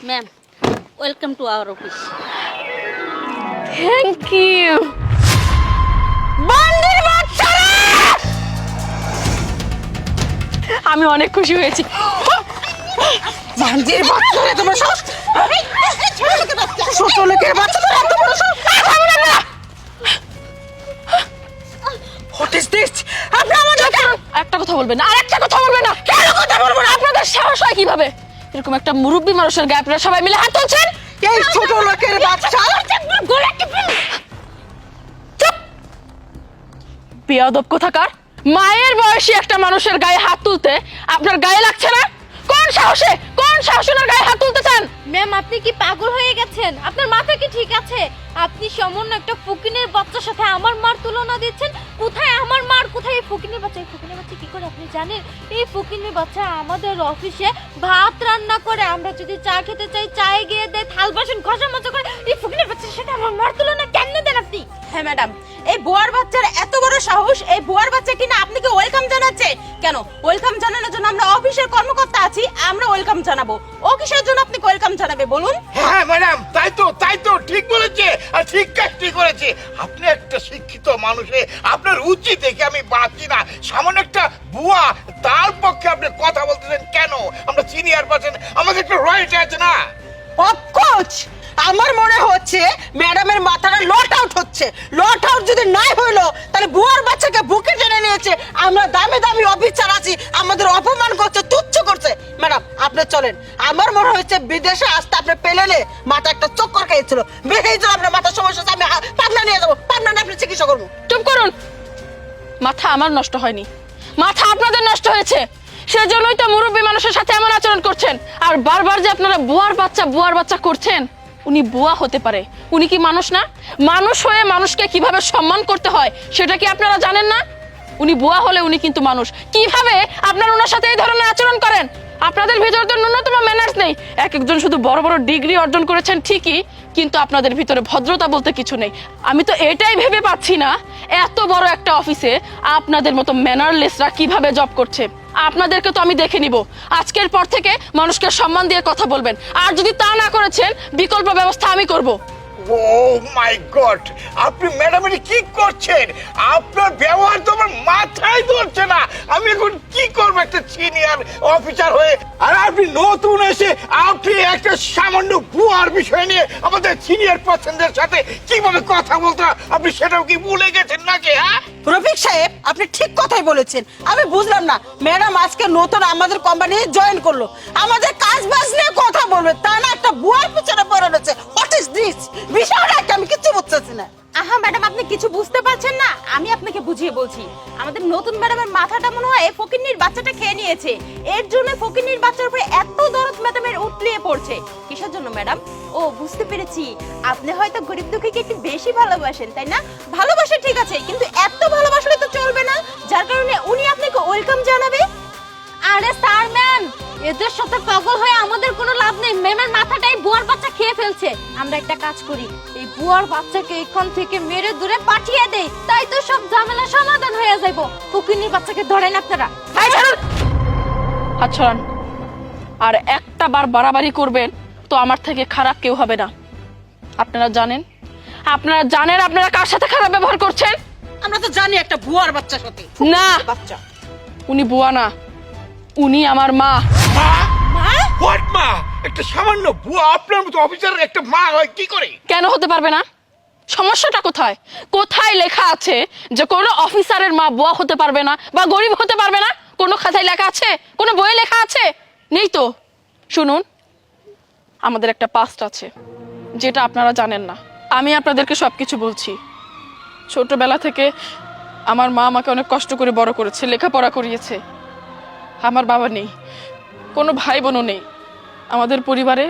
Ma'am, welcome to our office. Thank you. বান্দির বাচ্চারা, আমি অনেক খুশি হয়েছি। বান্দির বাচ্চারা, তোমার সব ছোট লোকের বাচ্চারা এত বড় সব। What is this? আপনি আমাদের একটা কথা বলবেন না, আর একটা কথা বলবেন না। কেন কথা বলবো না? আপনাদের সাহস হয় কিভাবে এরকম একটা মুরব্বী মানুষের গায়ে আপনারা সবাই মিলে হাত তুলছেন? এই ছোট লোকের বাচ্চা বেয়াদব কোথাকার! মায়ের বয়সী একটা মানুষের গায়ে হাত তুলতে আপনার গায়ে লাগছে না? কোন সাহসে ওনার গায়ে হাত তুলতে চান? ম্যাম, আপনি কি পাগল হয়ে গেছেন? আপনার মাথা কি ঠিক আছে? আপনি সামান্য একটা ফকিনের বাচ্চার সাথে আমার মার তুলনা দিচ্ছেন। কোথায় আমার মার, কোথায় এই ফকিনের বাচ্চা? এই ফকিনের বাচ্চা কি করে আপনি জানেন? এই ফকিনের বাচ্চা আমাদের অফিসে ভাত রান্না করে, আমরা যদি চা খেতে চাই চায়ে গিয়ে দেয়, থাল বাসন ঘষা মাজা করে। এই ফকিনের বাচ্চার সাথে আমার মার তুলনা কেন দেন আপনি? হ্যাঁ ম্যাডাম, এই বুয়ার বাচ্চার এত বড় সাহস, এই বুয়ার বাচ্চা কিনা আপনাকে ওয়েলকাম জানাচ্ছে। কেন ওয়েলকাম জানানোর জন্য আমরা অফিসের কর্মকর্তা আছি, আমরা ওয়েলকাম জানাবো। ও কিসের জন্য আপনি ওয়েলকাম জানাবে বলুন? হ্যাঁ ম্যাডাম, তাই তো ঠিক বলেছে, আর ঠিক কাজটি করেছে। আপনি একটা শিক্ষিত মানুষে, আপনার উচিত দেখে আমি বাঁচি না, সামান্য একটা বুয়া, তার পক্ষে আপনি কথা বলতেছেন কেন? আমরা সিনিয়র পার্সন, আমাদের একটা রয়্যালটি আছে না? অফকোর্স, আমার মনে হচ্ছে ম্যাডামের মাথাটা লট আউট হচ্ছে। লট আউট যদি নাই হইলো, তাহলে বুয়ার বাচ্চাকে বুকে টেনে নিয়েছে। আমরা দামি দামি অফিসার আছি, আমাদের অপমান করছে, তুচ্ছ করছে। ম্যাডাম আপনি চলেন। আমার মনে হচ্ছে বিদেশে আসতে আপনি পেলেনে মাথা একটা চক্কর খেয়েছিল, বেরিয়েছিল আপনার মাথার সমস্যা। আমি পাবনা নিয়ে যাবো, পাবনা নিয়ে আপনি চিকিৎসা করবো। চুপ করুন। মাথা আমার নষ্ট হয়নি, মাথা আপনাদের নষ্ট হয়েছে। সেজন্যই তো মুরব্বী মানুষের সাথে এমন আচরণ করছেন। আর বারবার যে আপনারা বুয়ার বাচ্চা করছেন, উনি বুয়া হতে পারে, উনি কি মানুষ না? মানুষ হয়ে মানুষকে কিভাবে সম্মান করতে হয় সেটা কি আপনারা জানেন না? উনি বুয়া হলে উনি কিন্তু মানুষ। কিভাবে আপনারা ওনার সাথে এই ধরনের আচরণ করেন? আপনাদের ভিতরে তো ন্যূনতম ম্যানার্স নেই। এক একজন শুধু বড় বড় ডিগ্রি অর্জন করেছেন ঠিকই, কিন্তু আপনাদের ভিতরে ভদ্রতা বলতে কিছু নেই। আমি তো এটাই ভেবে পাচ্ছি না, এত বড় একটা অফিসে আপনাদের মতো ম্যানারলেসরা কিভাবে জব করছে। আপনাদেরকে তো আমি দেখে নিব। আজকের পর থেকে মানুষকে সম্মান দিয়ে কথা বলবেন, আর যদি তা না করেছেন বিকল্প ব্যবস্থা আমি করব। ও মাই গড, আপনি ম্যাডামের কি করছেন? আপনার ব্যবহার তো আমার মাথায় ধরছে না। আমি এখন কি করবো একটা সিনিয়র অফিসার হয়ে? আর আপনি নতুন এসে আপনি একটা সামান্য বুয়ার বিষয় নিয়ে আমাদের সিনিয়র পার্সনদের সাথে কিভাবে কথা বলতে হয়, আপনি সেটাও কি ভুলে গেছেন নাকি? হ্যাঁ রফিক সাহেব, আপনি ঠিক কথাই বলেছেন। আমি বুঝলাম না, ম্যাডাম আজকে নতুন আমাদের কোম্পানি জয়েন করলো, আমাদের কাজ বাজ নিয়ে কথা বলবে, তা না একটা বুয়ার পিছনে পড়ে রয়েছে। What is this? বিষয়টা কি আমি কিছু বুঝতেছি না। আহা ম্যাডাম, আপনি কিছু বুঝতে পারছেন না? আমি আপনাকে বুঝিয়ে বলছি। আমাদের নতুন ম্যাডামের মাথাটা মনে হয় ফকিন্নির বাচ্চাটা খেয়ে নিয়েছে। এর জন্য ফকিন্নির বাচ্চার উপরে এত দরদ ম্যাডামের উতলিয়ে পড়ছে। কিসের জন্য ম্যাডাম? ও বুঝতে পেরেছি, আপনি হয়তো গরিব দুঃখীকে একটু বেশি ভালোবাসেন, তাই না? ভালোবাসা ঠিক আছে, কিন্তু এত ভালোবাসলে তো চলবে না, যার কারণে উনি আপনাকে ওয়েলকাম জানাবে। আরে স্যার ম্যাম, এদের সাথে পাগল হয়ে আমাদের কোনো লাভ নেই। ম্যামের মাথাটাই বুয়ার বাচ্চা খেয়ে ফেলছে। আমরা একটা কাজ করি, এই বুয়ার বাচ্চাকে এখান থেকে মেরে দূরে পাঠিয়ে দেই, তাই তো সব ঝামেলা সমাধান হয়ে যাইব। ফকিন্নির বাচ্চাকে ধরেন আপনারা। হাত ছড়ান। আর একটা বার বাড়াবাড়ি করবেন তো আমার থেকে খারাপ কেউ হবে না। আপনারা জানেন আপনারা কার সাথে খারাপ ব্যবহার করছেন? আমরা তো জানি একটা বুয়ার বাচ্চার সাথে। না, বাচ্চা উনি বুয়া না, উনি আমার মা। মা? হোয়াট মা? একটা সামান্য বুয়া আপনার মতো অফিসারের একটা মা হয় কি করে? কেন হতে পারবে না? সমস্যাটা কোথায়? কোথায় লেখা আছে যে কোনো অফিসারের মা বুয়া হতে পারবে না বা গরিব হতে পারবে না? কোনো খাতায় লেখা আছে? কোনো বইয়ে লেখা আছে? নেই তো। শুনুন, আমাদের একটা পাস্ট আছে যেটা আপনারা জানেন না। আমি আপনাদেরকে সবকিছু বলছি। ছোটবেলা থেকে আমার মা আমাকে অনেক কষ্ট করে বড় করেছে, লেখাপড়া করিয়েছে। আমার বাবা নেই, কোনো ভাই বোনও নেই। আমাদের পরিবারে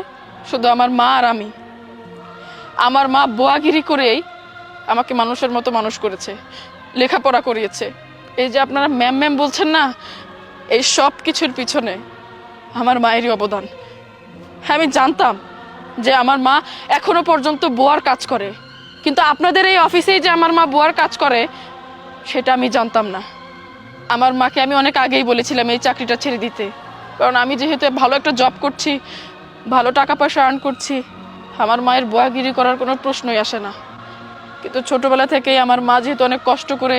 শুধু আমার মা আর আমি। আমার মা বোয়াগিরি করেই আমাকে মানুষের মতো মানুষ করেছে, লেখাপড়া করিয়েছে। এই যে আপনারা ম্যাম ম্যাম বলছেন না, এই সব কিছুর পিছনে আমার মায়েরই অবদান। হ্যাঁ, আমি জানতাম যে আমার মা এখনো পর্যন্ত বুয়ার কাজ করে, কিন্তু আপনাদের এই অফিসেই যে আমার মা বুয়ার কাজ করে সেটা আমি জানতাম না। আমার মাকে আমি অনেক আগেই বলেছিলাম এই চাকরিটা ছেড়ে দিতে, কারণ আমি যেহেতু ভালো একটা জব করছি, ভালো টাকা পয়সা আর্ন করছি, আমার মায়ের বয়াগিরি করার কোনো প্রশ্নই আসে না। কিন্তু ছোটবেলা থেকেই আমার মা যেহেতু অনেক কষ্ট করে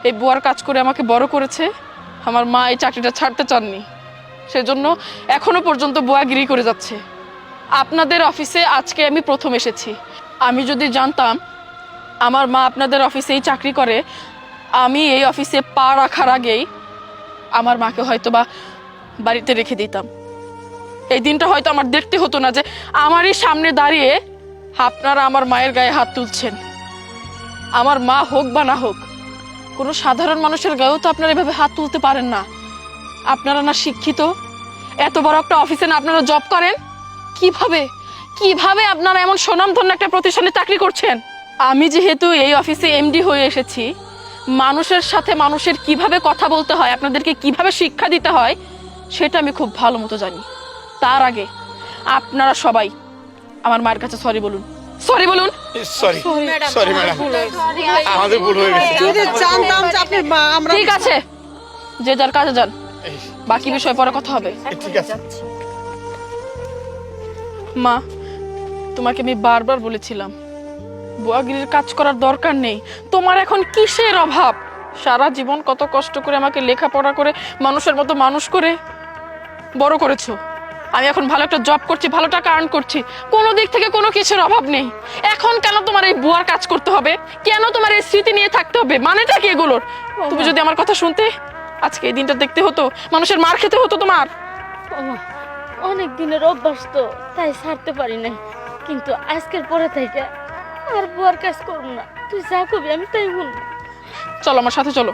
এই বুয়ার কাজ করে আমাকে বড় করেছে, আমার মা এই চাকরিটা ছাড়তে চাননি, সেজন্য এখনো পর্যন্ত বুয়াগিরি করে যাচ্ছে। আপনাদের অফিসে আজকে আমি প্রথম এসেছি। আমি যদি জানতাম আমার মা আপনাদের অফিসেই চাকরি করে, আমি এই অফিসে পা রাখার আগেই আমার মাকে হয়তো বা বাড়িতে রেখে দিতাম। এই দিনটা হয়তো আমার দেখতে হতো না যে আমারই সামনে দাঁড়িয়ে আপনারা আমার মায়ের গায়ে হাত তুলছেন। আমার মা হোক বা না হোক, কোনো সাধারণ মানুষের গায়েও তো আপনারা এভাবে হাত তুলতে পারেন না। আপনারা না শিক্ষিত, এত বড় একটা অফিসে না আপনারা জব করেন, কিভাবে কিভাবে আপনারা এমন সুনামধন্য একটা প্রতিষ্ঠানে চাকরি করছেন? আমি যেহেতু এই অফিসে এমডি হয়ে এসেছি, মানুষের সাথে মানুষের কিভাবে কথা বলতে হয়, আপনাদেরকে কিভাবে শিক্ষা দিতে হয়, সেটা আমি খুব ভালো মতো জানি। তার আগে আপনারা সবাই আমার মায়ের কাছে সরি বলুন, সরি বলুন। সরি সরি ম্যাডাম, আমাদের ভুল হয়ে গেছে। যদি জানতাম যে আপনি মা, আমরা ঠিক আছে, যে যার কাজে যান, বাকি বিষয় পরে কথা হবে। ঠিক আছে। মা, তোমাকে আমি বারবার বলেছিলাম বুয়াগিরির কাজ করার দরকার নেই, তোমার এখন কিসের অভাব? সারা জীবন কত কষ্ট করে আমাকে লেখাপড়া করে মানুষের মতো মানুষ করে বড় করেছো। আমি এখন ভালো একটা জব করছি, ভালো টাকা আর্ন করছি, কোনো দিক থেকে কোনো কিছুর অভাব নেই। এখন কেন তোমার এই বুয়ার কাজ করতে হবে? কেন তোমার এই স্মৃতি নিয়ে থাকতে হবে? মানেটা কি এগুলোর? তুমি যদি আমার কথা শুনতে, আজকে এই দিনটা দেখতে হতো, মানুষের মার খেতে হতো তোমার। ওমা, অনেক দিনের অভ্যাস তো, তাই ছাড়তে পারি নাই। কিন্তু আজকের পরে থেকে আর বুয়ার কাজ করব না। তুই যা করবি আমি তাই বলবো। চলো আমার সাথে চলো।